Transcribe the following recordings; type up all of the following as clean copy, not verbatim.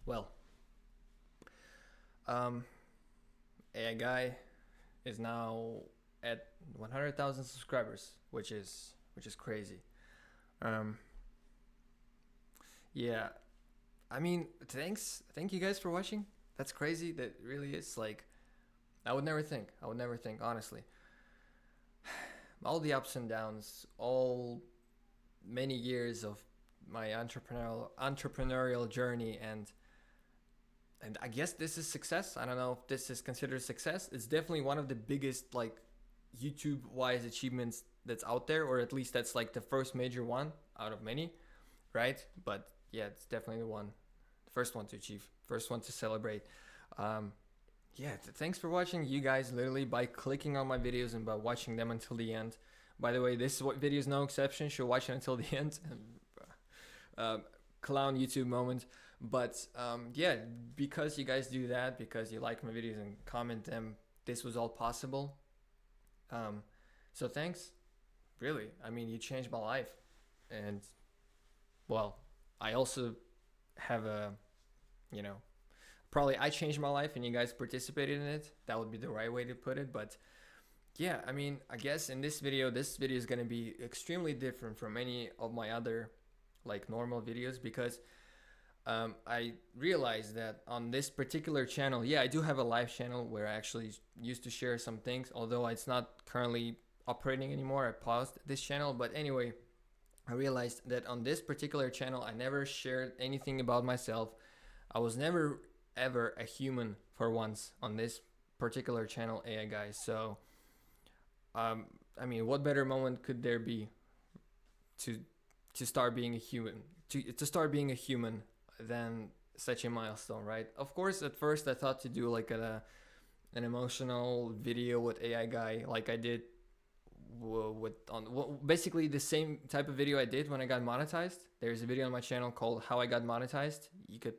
Well, um, AI guy is now at 100,000 subscribers, which is crazy. Um, yeah, I mean, thank you guys for watching. That's crazy. That really is like I would never think. I would never think, honestly. All the ups and downs, all many years of my entrepreneurial journey, and I guess this is success. I don't know if this is considered success. It's definitely one of the biggest like YouTube wise achievements that's out there, or at least that's like the first major one out of many, right? But yeah, it's definitely the first one to achieve, first one to celebrate. Um, yeah, thanks for watching, you guys. Literally by clicking on my videos and by watching them until the end. By the way, this video is no exception. Should watch it until the end. um, Clown YouTube moment. But yeah, because you guys do that, because you like my videos and comment them, this was all possible. Um, so thanks, really. I mean, you changed my life, and well, I also have a, you know, probably I changed my life and you guys participated in it. That would be the right way to put it. But yeah, I mean, I guess in this video is gonna be extremely different from any of my other like normal videos because I realized that on this particular channel, yeah, I do have a live channel where I actually used to share some things, although it's not currently operating anymore. I paused this channel, but anyway, I realized that on this particular channel, I never shared anything about myself. I was never ever a human for once on this particular channel, AI guys. So, um, I mean, what better moment could there be to to start being a human, to start being a human than such a milestone, right? Of course, at first I thought to do like an emotional video with AI guy, like I did with on basically the same type of video I did when I got monetized. There's a video on my channel called "How I Got Monetized." You could,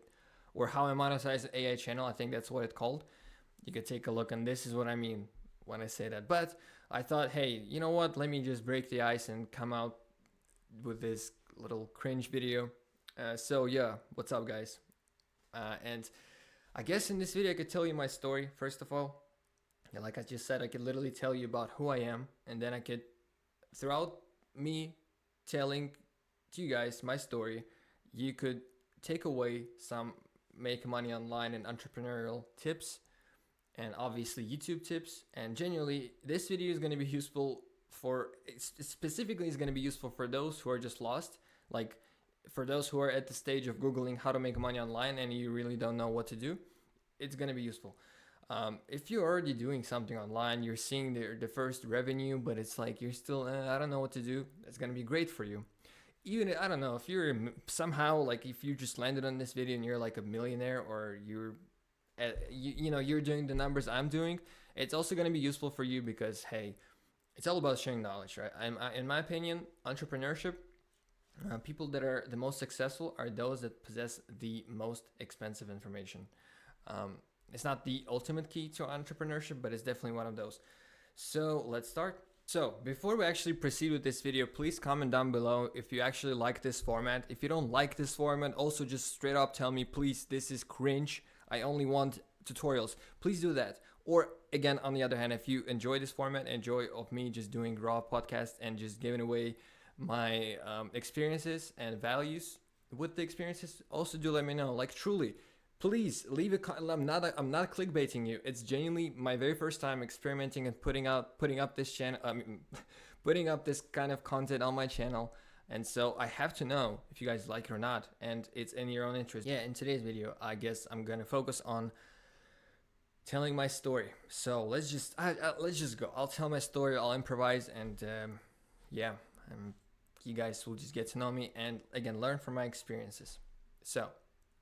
or "How I Monetized AI Channel." I think that's what it's called. You could take a look, and this is what I mean when I say that. But I thought, hey, you know what? Let me just break the ice and come out with this little cringe video. So yeah, what's up, guys? And I guess in this video I could tell you my story first of all. Yeah, like I just said, I could literally tell you about who I am, and then I could, throughout me telling to you guys my story, you could take away some make money online and entrepreneurial tips, and obviously YouTube tips. And genuinely, this video is going to be useful for specifically is going to be useful for those who are just lost, like for those who are at the stage of googling how to make money online and you really don't know what to do. It's going to be useful. If you're already doing something online, you're seeing the first revenue, but it's like you're still, I don't know what to do. It's going to be great for you. Even, I don't know, if you're somehow, like if you just landed on this video and you're like a millionaire, or you're, you know, you're doing the numbers I'm doing, it's also going to be useful for you because, hey, it's all about sharing knowledge, right? In my opinion, entrepreneurship, people that are the most successful are those that possess the most expensive information. Um, it's not the ultimate key to entrepreneurship, but it's definitely one of those. So let's start. So before we actually proceed with this video, please comment down below if you actually like this format. If you don't like this format, also just straight up tell me, please, this is cringe. I only want tutorials. Please do that. Or again, on the other hand, if you enjoy this format, enjoy of me just doing raw podcast and just giving away my experiences and values with the experiences, also do let me know. Like truly, please leave a I'm not clickbaiting you. It's genuinely my very first time experimenting and putting up this channel. Putting up this kind of content on my channel, and so I have to know if you guys like it or not, and it's in your own interest. Yeah, in today's video, I guess I'm gonna focus on telling my story. So let's just go. I'll tell my story. I'll improvise, and yeah, you guys will just get to know me and again learn from my experiences. So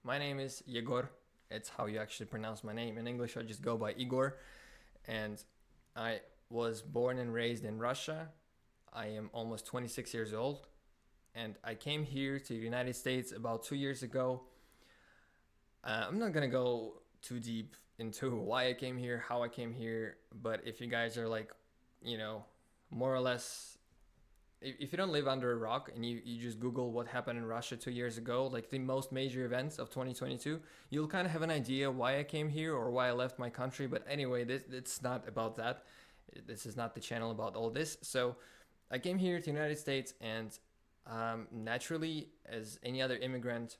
my name is Yegor. It's how you actually pronounce my name. In English, I just go by Igor. And I was born and raised in Russia. I am almost 26 years old. And I came here to the United States about 2 years ago. I'm not going to go too deep into why I came here, how I came here. But if you guys are like, you know, more or less if you don't live under a rock and you just Google what happened in Russia 2 years ago, like the most major events of 2022, you'll kind of have an idea why I came here or why I left my country. But anyway, it's not about that. This is not the channel about all this. So I came here to the United States, and naturally, as any other immigrant,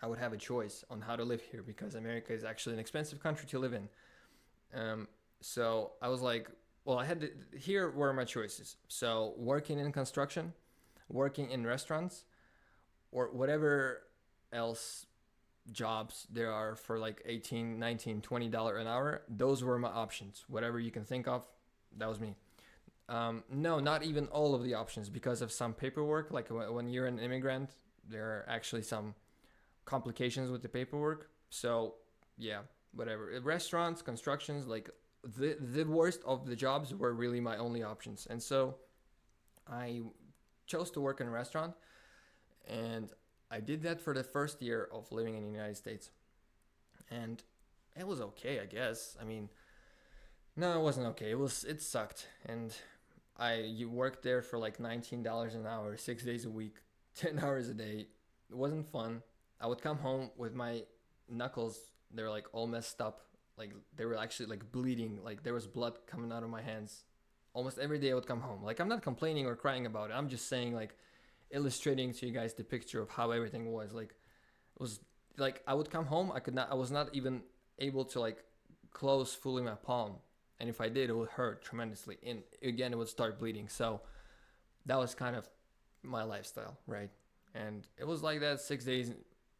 I would have a choice on how to live here because America is actually an expensive country to live in. So I was like, well, here were my choices. So working in construction, working in restaurants, or whatever else jobs there are for like 18, 19, $20 an hour. Those were my options. Whatever you can think of, that was me. No, not even all of the options because of some paperwork. Like when you're an immigrant, there are actually some complications with the paperwork. So yeah, whatever. Restaurants, constructions, like the worst of the jobs were really my only options. And so I chose to work in a restaurant, and I did that for the first year of living in the United States. And it was okay, I guess. I mean, no, it wasn't okay. It sucked. And you worked there for like $19 an hour, 6 days a week, 10 hours a day. It wasn't fun. I would come home with my knuckles, they were like all messed up. Like they were actually like bleeding. Like there was blood coming out of my hands. Almost every day I would come home. Like I'm not complaining or crying about it. I'm just saying, like, illustrating to you guys the picture of how everything was. Like it was like I would come home, I was not even able to like close fully my palm. And if I did, it would hurt tremendously. And again, it would start bleeding. So that was kind of my lifestyle, right? And it was like that 6 days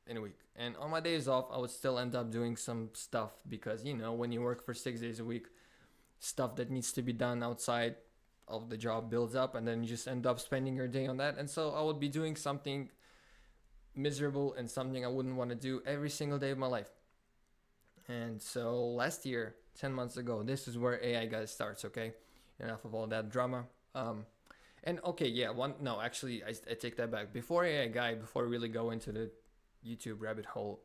in a week. And on my days off, I would still end up doing some stuff because, when you work for 6 days a week, stuff that needs to be done outside of the job builds up, and then you just end up spending your day on that. And so I would be doing something miserable and something I wouldn't want to do every single day of my life. And so last year, 10 months ago, this is where AI guys starts, okay? Enough of all that drama. And okay, yeah, actually, I take that back. Before AI guy, before I really go into the YouTube rabbit hole,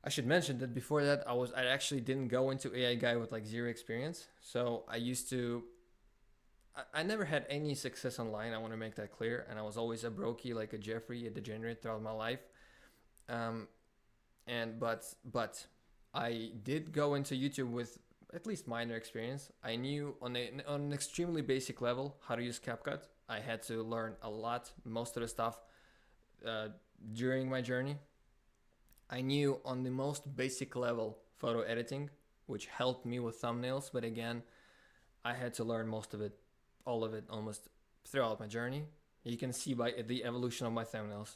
I should mention that before that, I actually didn't go into AI guy with like zero experience. So I never had any success online. I want to make that clear. And I was always a brokey, like a Jeffrey, a degenerate throughout my life. But I did go into YouTube with at least minor experience. I knew on an extremely basic level how to use CapCut. I had to learn a lot, most of the stuff during my journey. I knew on the most basic level photo editing, which helped me with thumbnails. But again, I had to learn most of it, all of it, almost throughout my journey. You can see by the evolution of my thumbnails,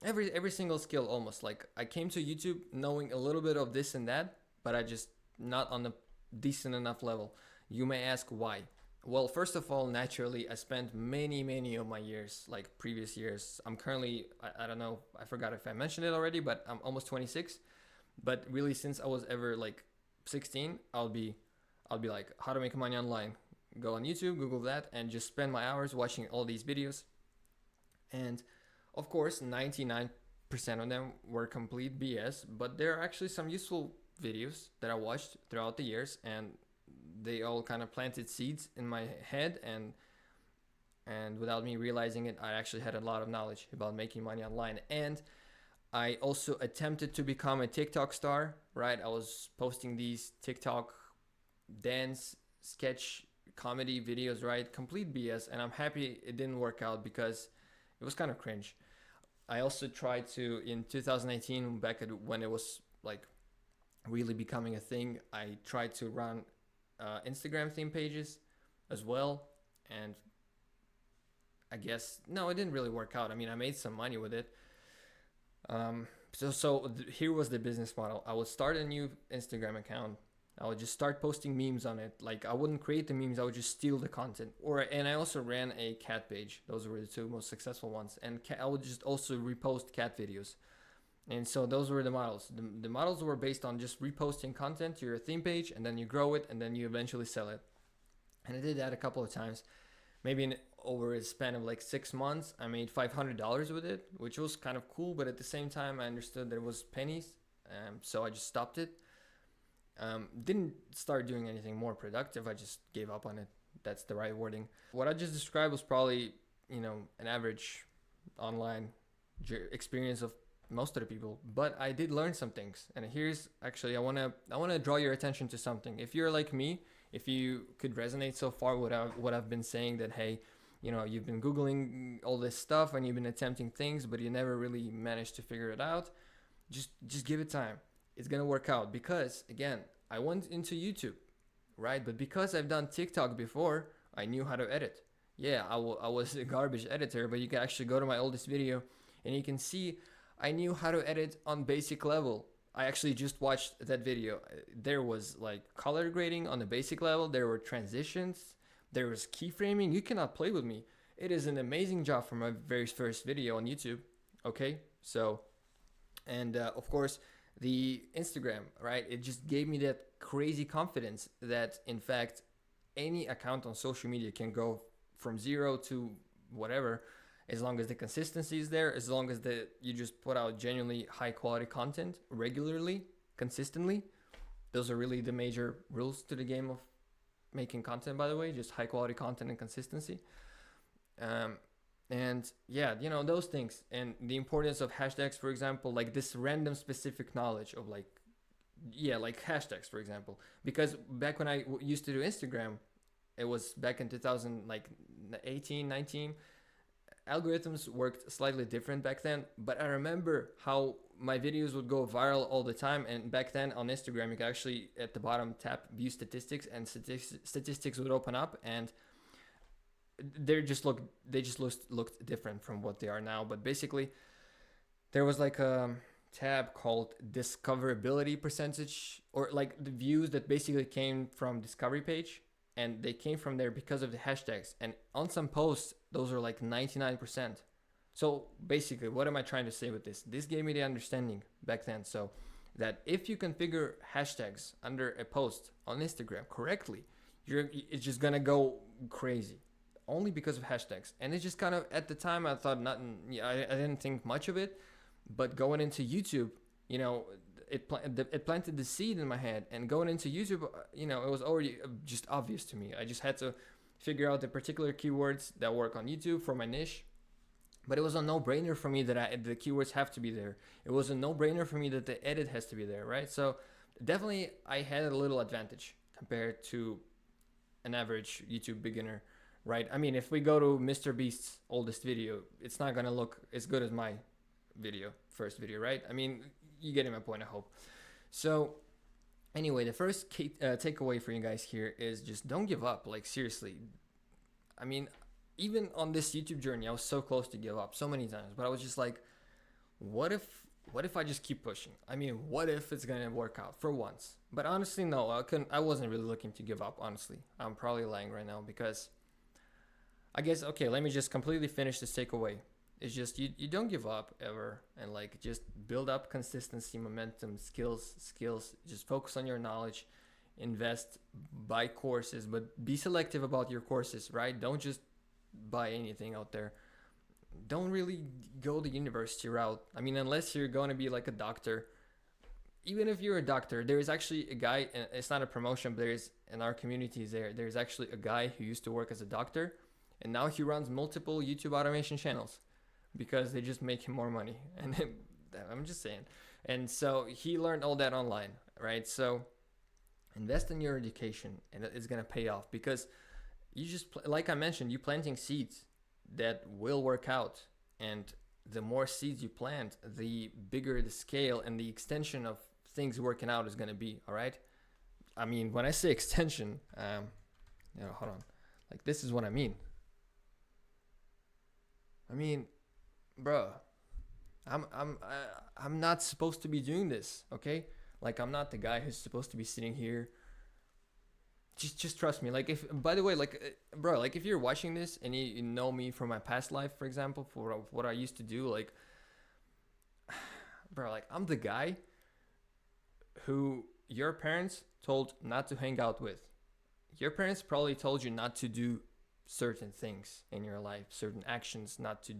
every single skill almost. Like I came to YouTube knowing a little bit of this and that, but I just not on a decent enough level. You may ask why. Well, first of all, naturally, I spent many of my years, like previous years. I'm currently, I don't know, I forgot if I mentioned it already, but I'm almost 26. But really, since I was ever like 16, I'll be like, how to make money online. Go on YouTube, Google that, and just spend my hours watching all these videos. And of course, 99% of them were complete BS, but there are actually some useful videos that I watched throughout the years, and they all kind of planted seeds in my head, and without me realizing it, I actually had a lot of knowledge about making money online. And I also attempted to become a TikTok star, right? I was posting these TikTok dance, sketch, comedy videos, right? Complete BS, and I'm happy it didn't work out because it was kind of cringe. I also tried to, in 2018, back at when it was like really becoming a thing, I tried to run Instagram theme pages as well, and I guess no, it didn't really work out. I mean, I made some money with it. Here was the business model. I would start a new Instagram account. I would just start posting memes on it. Like I wouldn't create the memes, I would just steal the content. And I also ran a cat page. Those were the two most successful ones. And I would just also repost cat videos. And so those were the models. The models were based on just reposting content to your theme page, and then you grow it, and then you eventually sell it. And I did that a couple of times. Maybe over a span of like 6 months, I made $500 with it, which was kind of cool. But at the same time, I understood that it was pennies. So I just stopped it. Didn't start doing anything more productive. I just gave up on it. That's the right wording. What I just described was probably, an average online experience of most of the people, but I did learn some things. And here's actually, I want to draw your attention to something. If you're like me, if you could resonate so far with what I've been saying, that hey, you've been googling all this stuff and you've been attempting things, but you never really managed to figure it out. Just give it time. It's gonna work out, because again, I went into YouTube, right? But because I've done TikTok before, I knew how to edit. Yeah, I was a garbage editor, but you can actually go to my oldest video and you can see I knew how to edit on basic level. I actually just watched that video. There was like color grading on the basic level. There were transitions. There was keyframing. You cannot play with me. It is an amazing job for my very first video on YouTube. Okay, so, and of course, the Instagram, right? It just gave me that crazy confidence that, in fact, any account on social media can go from zero to whatever, as long as the consistency is there, as long as you just put out genuinely high quality content regularly, consistently. Those are really the major rules to the game of making content, by the way, just high quality content and consistency. And yeah, those things, and the importance of hashtags, for example, like this random specific knowledge of like hashtags, for example, because back when I used to do Instagram, it was back in 2018, 19. Algorithms worked slightly different back then, but I remember how my videos would go viral all the time. And back then on Instagram, you could actually at the bottom tap view statistics, and statistics would open up, and they just looked different from what they are now. But basically, there was like a tab called discoverability percentage, or like the views that basically came from discovery page, and they came from there because of the hashtags. And on some posts, those are like 99%. So basically, what am I trying to say with this? This gave me the understanding back then, so that if you configure hashtags under a post on Instagram correctly, it's just gonna go crazy, only because of hashtags. And it's just kind of, at the time, I thought nothing. I didn't think much of it, but going into YouTube, it planted the seed in my head. And going into YouTube, it was already just obvious to me. I just had to figure out the particular keywords that work on YouTube for my niche. But it was a no-brainer for me that the keywords have to be there. It was a no-brainer for me that the edit has to be there, right? So definitely I had a little advantage compared to an average YouTube beginner, right? I mean, if we go to Mr. Beast's oldest video, it's not gonna look as good as my first video, right? I mean, you getting my point, I hope. So anyway, the first takeaway for you guys here is just don't give up. Like, seriously. I mean, even on this YouTube journey, I was so close to give up so many times, but I was just like, what if I just keep pushing? I mean, what if it's gonna work out for once? But honestly, no, I wasn't really looking to give up, honestly. I'm probably lying right now, because I guess, okay, let me just completely finish this takeaway. It's just, you don't give up ever, and like, just build up consistency, momentum, skills, just focus on your knowledge, invest, buy courses, but be selective about your courses, right? Don't just buy anything out there. Don't really go the university route. I mean, unless you're going to be like a doctor. Even if you're a doctor, there is actually a guy, and it's not a promotion, but there's, in our communities there's actually a guy who used to work as a doctor, and now he runs multiple YouTube automation channels because they just make him more money. And I'm just saying. And so he learned all that online, right? So invest in your education, and it's going to pay off, because you just, like I mentioned, you planting seeds that will work out. And the more seeds you plant, the bigger the scale and the extension of things working out is going to be. All right. I mean, when I say extension, hold on. Like, this is what I mean. I mean, bro, I'm not supposed to be doing this. Okay. Like, I'm not the guy who's supposed to be sitting here. Just trust me. Like, if, by the way, like, bro, like, if you're watching this and you know me from my past life, for example, for what I used to do, like, bro, like, I'm the guy who your parents told not to hang out with. Your parents probably told you not to do certain things in your life, certain actions, not to,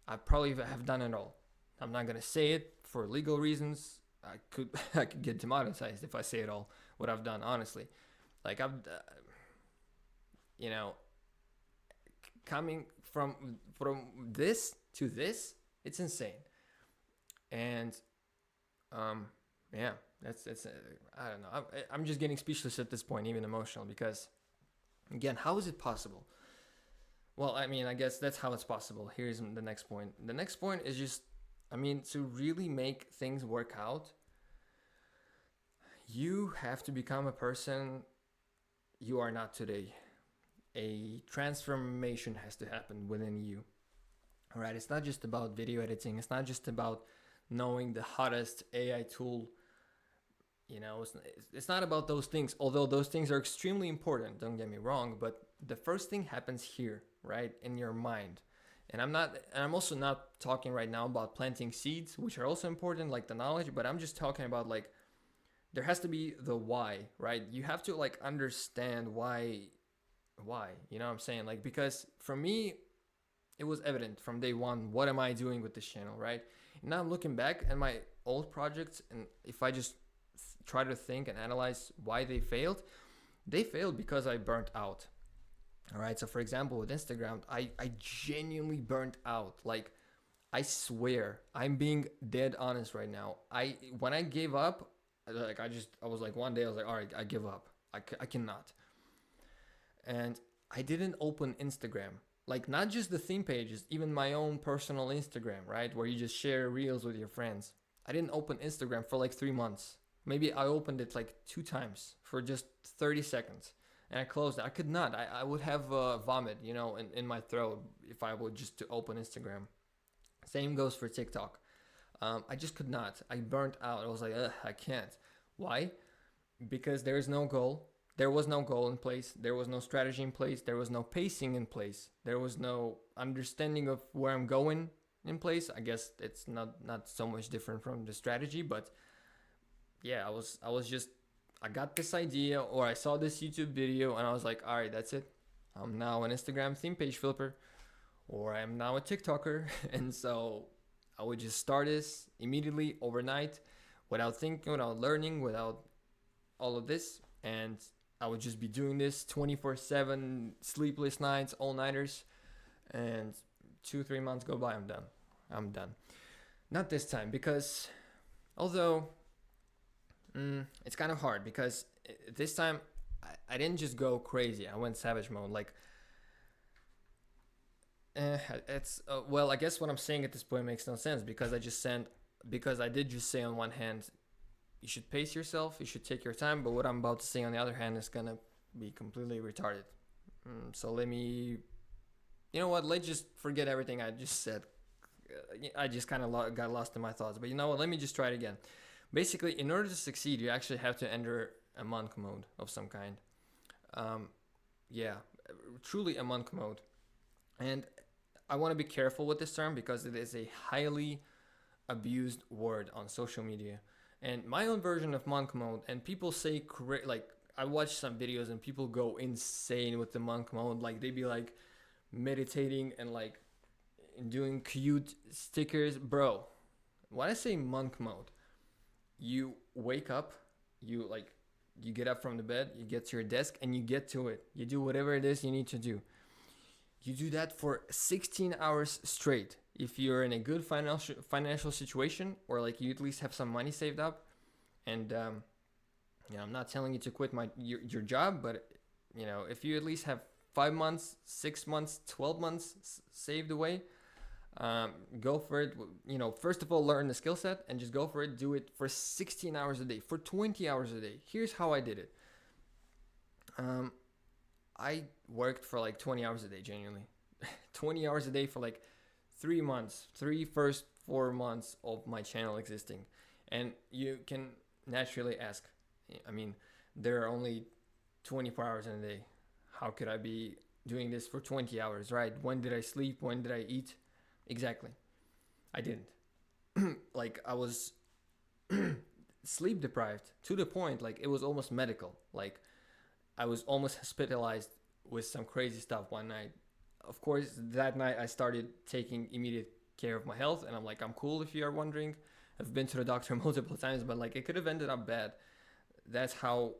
I probably have done it all. I'm not going to say it for legal reasons. I could get demonetized if I say it all, what I've done, honestly. Like, you know, coming from this to this, it's insane. And yeah, that's I don't know. I'm just getting speechless at this point, even emotional, because again, how is it possible? Well, I mean, I guess that's how it's possible. Here's the next point. The next point is just, I mean, to really make things work out, you have to become a person you are not today. A transformation has to happen within you. All right, it's not just about video editing. It's not just about knowing the hottest AI tool. You know, it's not about those things, although those things are extremely important, don't get me wrong, but the first thing happens here, right, in your mind. And I'm also not talking right now about planting seeds, which are also important, like the knowledge, but I'm just talking about like there has to be the why, right? You have to like understand why, you know what I'm saying? Like, because for me, it was evident from day one, what am I doing with this channel, right? And now I'm looking back at my old projects, and if I just try to think and analyze why they failed because I burnt out. All right, so for example, with Instagram, I genuinely burnt out. Like, I swear, I'm being dead honest right now. When I gave up, like I was like, one day I was like, all right, I give up. I cannot. And I didn't open Instagram. Like, not just the theme pages, even my own personal Instagram, right? Where you just share reels with your friends. I didn't open Instagram for like 3 months. Maybe I opened it like 2 times for just 30 seconds. And I closed it. I could not. I would have vomit, you know, in my throat if I would just to open Instagram. Same goes for TikTok. I just could not. I burnt out. I was like, I can't. Why? Because there is no goal. There was no goal in place. There was no strategy in place. There was no pacing in place. There was no understanding of where I'm going in place. I guess it's not so much different from the strategy, but yeah, I got this idea, or I saw this YouTube video, and I was like, all right, that's it. I'm now an Instagram theme page flipper, or I'm now a TikToker. And so I would just start this immediately overnight without thinking, without learning, without all of this. And I would just be doing this 24/7, sleepless nights, all-nighters. And 2-3 months go by, I'm done. Not this time, because although it's kind of hard, because this time I didn't just go crazy. I went savage mode. Like, it's well, I guess what I'm saying at this point makes no sense, because I did just say on one hand, you should pace yourself, you should take your time, but what I'm about to say on the other hand is gonna be completely retarded. So let me, you know what? Let's just forget everything I just said. I just kind of got lost in my thoughts. But you know what? Let me just try it again. Basically, in order to succeed, you actually have to enter a monk mode of some kind. Yeah, truly a monk mode. And I want to be careful with this term, because it is a highly abused word on social media. And my own version of monk mode, and people say, like, I watch some videos and people go insane with the monk mode. Like, they be like meditating and like doing cute stickers. Bro, when I say monk mode, you wake up, you get up from the bed, you get to your desk, and you get to it. You do whatever it is you need to do. You do that for 16 hours straight. If you're in a good financial situation, or like you at least have some money saved up, and you know, I'm not telling you to quit your job, but you know, if you at least have 5 months, 6 months, 12 months saved away, go for it. You know, first of all, learn the skill set and just go for it. Do it for 16 hours a day, for 20 hours a day. Here's how I did it. I worked for like 20 hours a day, genuinely. 20 hours a day for like 3 months, first 4 months of my channel existing. And you can naturally ask, I mean, there are only 24 hours in a day. How could I be doing this for 20 hours, right? When did I sleep? When did I eat? Exactly. I didn't. Like, I was sleep deprived to the point, like, it was almost medical. Like, I was almost hospitalized with some crazy stuff one night. Of course, that night I started taking immediate care of my health, and I'm cool, if you are wondering. I've been to the doctor multiple times, but like, it could have ended up bad. That's how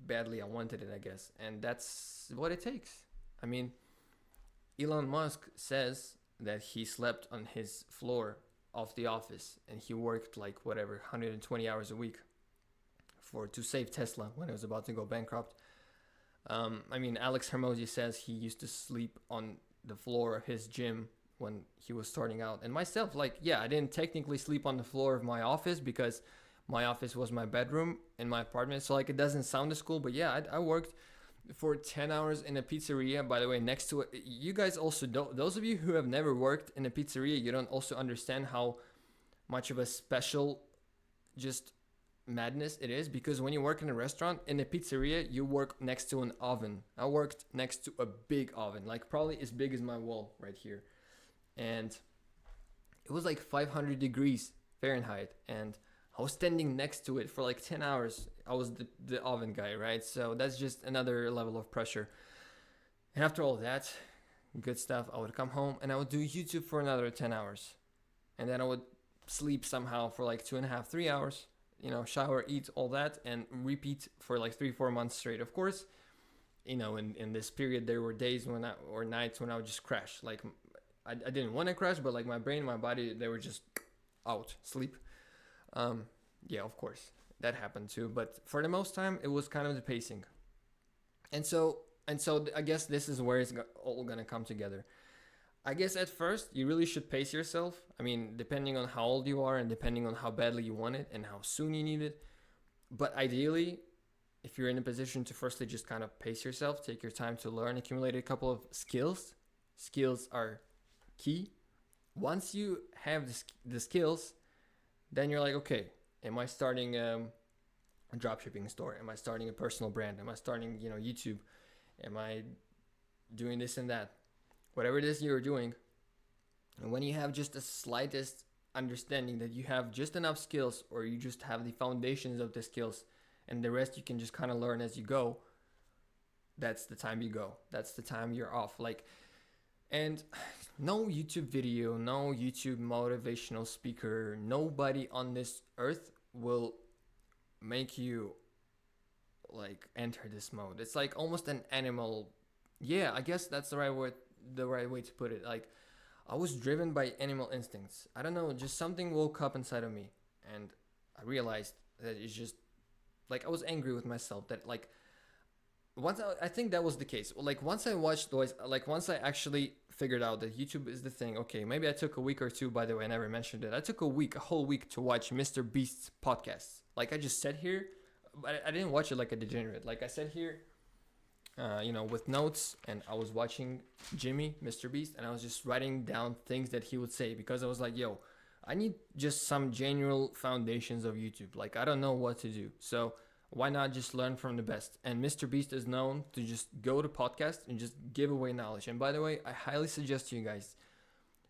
badly I wanted it, I guess. And that's what it takes. I mean, Elon Musk says that he slept on his floor of the office and he worked like whatever 120 hours a week for to save Tesla when it was about to go bankrupt. I mean, Alex Hermosi says he used to sleep on the floor of his gym when he was starting out. And myself, like, yeah, I didn't technically sleep on the floor of my office because my office was my bedroom in my apartment. So, like, it doesn't sound as cool. But yeah, I worked for 10 hours in a pizzeria, by the way, next to it. You guys also don't, those of you who have never worked in a pizzeria, you don't also understand how much of a special just madness it is, because when you work in a restaurant, in a pizzeria, you work next to an oven. I worked next to a big oven, like probably as big as my wall right here, and it was like 500 degrees Fahrenheit, and I was standing next to it for like 10 hours. I was the oven guy, right? So that's just another level of pressure. And after all that good stuff, I would come home and I would do YouTube for another 10 hours, and then I would sleep somehow for like 2.5 3 hours, shower, eat, all that, and repeat for like 3 4 months straight. Of course, in this period there were days or nights when I would just crash. Like I didn't want to crash, but like my brain, my body, they were just out, sleep. Yeah, of course that happened too, but for the most time it was kind of the pacing. And so I guess this is where it's all gonna come together. I guess at first you really should pace yourself. I mean, depending on how old you are and depending on how badly you want it and how soon you need it. But ideally, if you're in a position to firstly just kind of pace yourself, take your time to learn, accumulate a couple of skills. Skills are key. Once you have the skills, then you're like, okay, am I starting a dropshipping store? Am I starting a personal brand? Am I starting, YouTube? Am I doing this and that? Whatever it is you're doing, and when you have just the slightest understanding that you have just enough skills, or you just have the foundations of the skills, and the rest you can just kind of learn as you go, that's the time you go. That's the time you're off. Like, and no YouTube video, no YouTube motivational speaker, nobody on this earth will make you like enter this mode. It's like almost an animal. Yeah, I guess that's the right way to put it. Like, I was driven by animal instincts. I don't know, just something woke up inside of me, and I realized that it's just like I was angry with myself that like I think that was the case. Like once I watched those, like once I actually figured out that YouTube is the thing. Okay, maybe I took a week or two. By the way, I never mentioned it. I took a whole week to watch Mr. Beast's podcasts. Like I just sat here, but I didn't watch it like a degenerate. Like I sat here with notes, and I was watching Jimmy, Mr. Beast, and I was just writing down things that he would say, because I was like, yo, I need just some general foundations of YouTube. Like, I don't know what to do. So why not just learn from the best? And Mr. Beast is known to just go to podcasts and just give away knowledge. And by the way, I highly suggest to you guys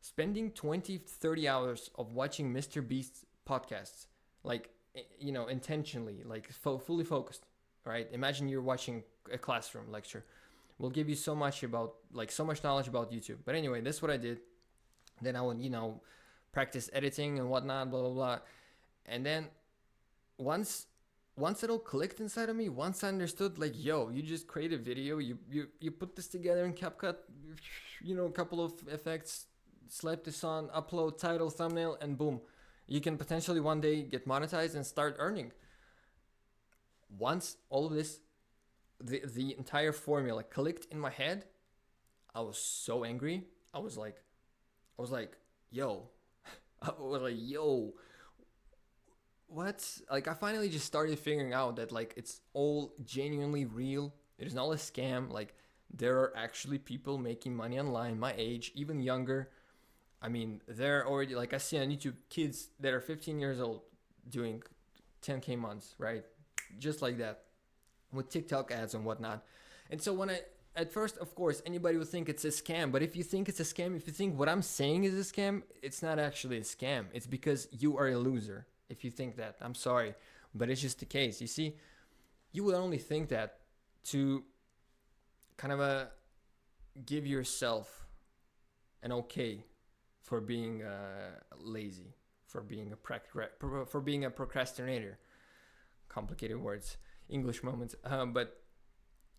spending 20-30 hours of watching Mr. Beast's podcasts, like, intentionally, like fully focused. Right? Imagine you're watching a classroom lecture. Will give you so much knowledge about YouTube. But anyway, that's what I did. Then I would, practice editing and whatnot, blah blah blah. And then once it all clicked inside of me, once I understood, like, yo, you just create a video, you put this together in CapCut, a couple of effects, slap this on, upload title, thumbnail, and boom, you can potentially one day get monetized and start earning. Once all of this, the entire formula clicked in my head, I was so angry. I was like, yo, what? Like, I finally just started figuring out that, like, it's all genuinely real. It is not a scam. Like, there are actually people making money online, my age, even younger. I mean, they're already, like, I see on YouTube kids that are 15 years old doing 10K months, right? Just like that, with TikTok ads and whatnot. And so at first, of course, anybody would think it's a scam. But if you think it's a scam, if you think what I'm saying is a scam, it's not actually a scam. It's because you are a loser. If you think that, I'm sorry, but it's just the case. You see, you would only think that to kind of give yourself an okay for being lazy, for being a procrastinator. Complicated words. English moment. But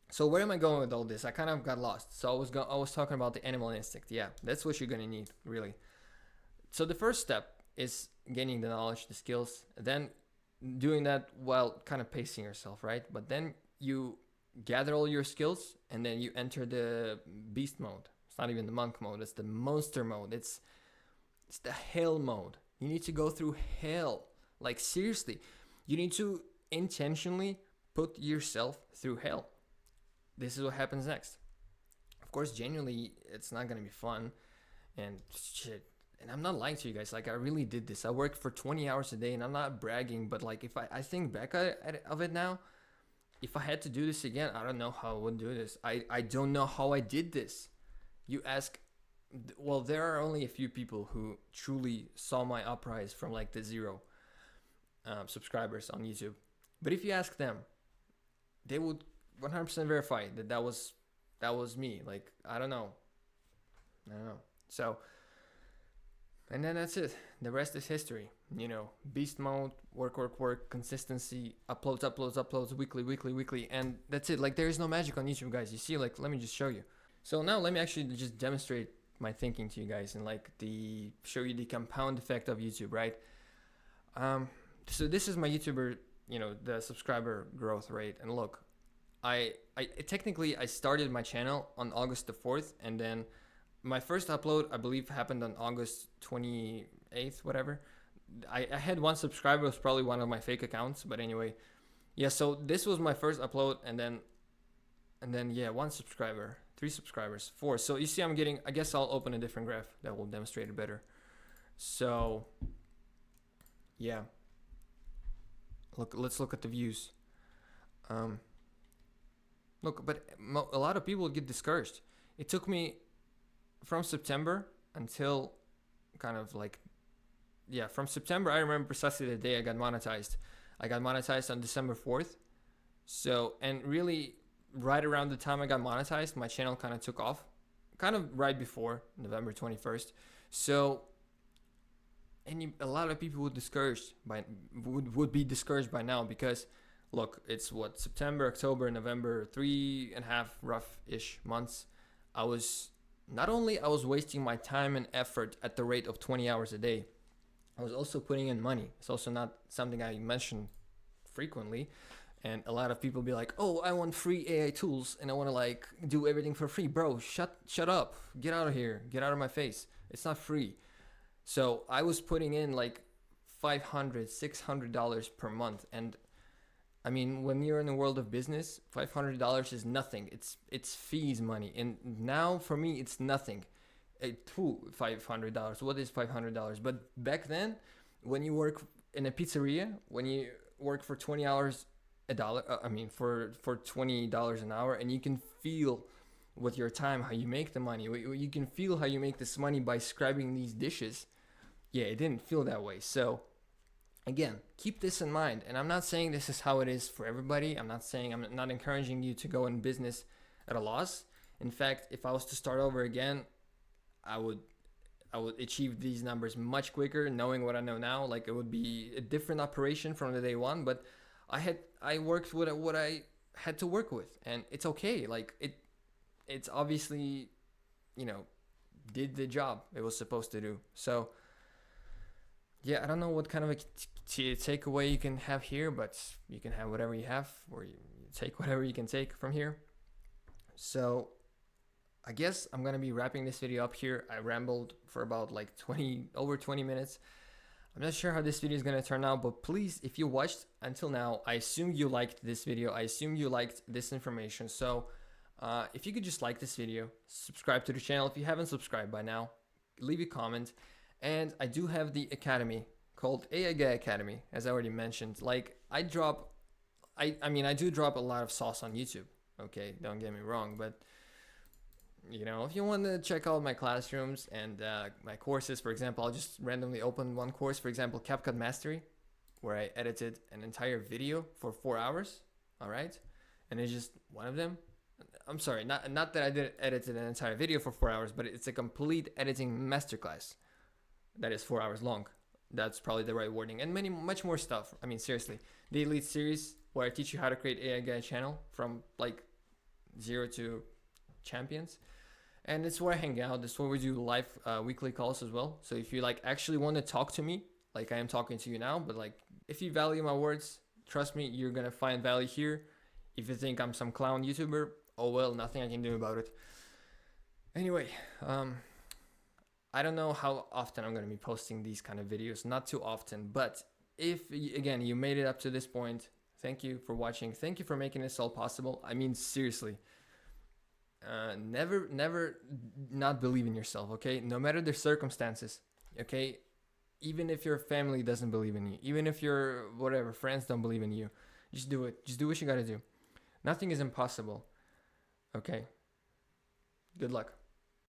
so where am I going with all this? I kind of got lost. So I was talking about the animal instinct. Yeah, that's what you're gonna need, really. So the first step is gaining the knowledge, the skills, then doing that while kind of pacing yourself, right? But then you gather all your skills and then you enter the beast mode. It's not even the monk mode, it's the monster mode. It's the hell mode. You need to go through hell. Like seriously, you need to intentionally put yourself through hell. This is what happens next. Of course, genuinely, it's not gonna be fun and shit. And I'm not lying to you guys. Like I really did this. I worked for 20 hours a day, and I'm not bragging, but like if I think back of it now, if I had to do this again, I don't know how I would do this. I don't know how I did this. You ask, well, there are only a few people who truly saw my uprise from like the zero subscribers on YouTube. But if you ask them, they would 100% verify that that was me. Like I don't know. So, and then that's it. The rest is history. You know, beast mode, work, consistency, uploads, weekly, and that's it. Like there is no magic on YouTube, guys. You see, like let me just show you. So now let me actually just demonstrate my thinking to you guys and like show you the compound effect of YouTube, right? So this is my YouTuber, you know, the subscriber growth rate, and look, I technically I started my channel on August the 4th, and then my first upload I believe happened on August 28th, whatever. I had one subscriber. It was probably one of my fake accounts, but anyway, yeah. So this was my first upload, and then yeah, one subscriber, 3 subscribers, 4. So you see, I'm getting. I guess I'll open a different graph that will demonstrate it better. So yeah, let's look at the views. Look, but a lot of people get discouraged. It took me from September until kind of like, yeah, from September, I remember precisely the day I got monetized. I got monetized on December 4th. So, and really right around the time I got monetized, my channel kind of took off, kind of right before November 21st. So, a lot of people would be discouraged by now because look, it's what, September, October, November, 3.5 rough-ish months. I was wasting my time and effort at the rate of 20 hours a day. I was also putting in money. It's also not something I mention frequently. And a lot of people be like, oh, I want free AI tools and I want to like do everything for free. Bro, shut up. Get out of here. Get out of my face. It's not free. So I was putting in like $500, $600 per month. And I mean, when you're in the world of business, $500 is nothing. It's fees money. And now for me, it's nothing. $500. What is $500? But back then, when you work in a pizzeria, when you work for 20 hours a dollar, for $20 an hour, and you can feel with your time how you make the money. You can feel how you make this money by scribing these dishes. Yeah, it didn't feel that way. So again, keep this in mind. And I'm not saying this is how it is for everybody. I'm not encouraging you to go in business at a loss. In fact, if I was to start over again, I would achieve these numbers much quicker, knowing what I know now. Like it would be a different operation from the day one, but I worked with what I had to work with, and it's okay. Like it's obviously, did the job it was supposed to do. So yeah, I don't know what kind of a takeaway you can have here, but you can have whatever you have, or you take whatever you can take from here. So I guess I'm going to be wrapping this video up here. I rambled for about like over 20 minutes. I'm not sure how this video is going to turn out, but please, if you watched until now, I assume you liked this video. I assume you liked this information. So if you could just like this video, subscribe to the channel. If you haven't subscribed by now, leave a comment. And I do have the academy called AI Guy Academy, as I already mentioned. Like I do drop a lot of sauce on YouTube. Okay, don't get me wrong, but if you want to check out my classrooms and my courses, for example, I'll just randomly open one course, for example, CapCut Mastery, where I edited an entire video for 4 hours. All right, and it's just one of them. I'm sorry, not that I edited an entire video for 4 hours, but it's a complete editing masterclass that is 4 hours long. That's probably the right wording, and much more stuff. I mean, seriously, the Elite series, where I teach you how to create AI guy channel from like zero to champions. And it's where I hang out. It's where we do live weekly calls as well. So if you like actually want to talk to me, like I am talking to you now, but like if you value my words, trust me, you're gonna find value here. If you think I'm some clown YouTuber, oh well, nothing I can do about it. Anyway, I don't know how often I'm gonna be posting these kind of videos. Not too often, but if again you made it up to this point, thank you for watching. Thank you for making this all possible. I mean, seriously. Never not believe in yourself, okay? No matter the circumstances, okay? Even if your family doesn't believe in you, even if your whatever friends don't believe in you, just do it. Just do what you gotta do. Nothing is impossible, okay? Good luck.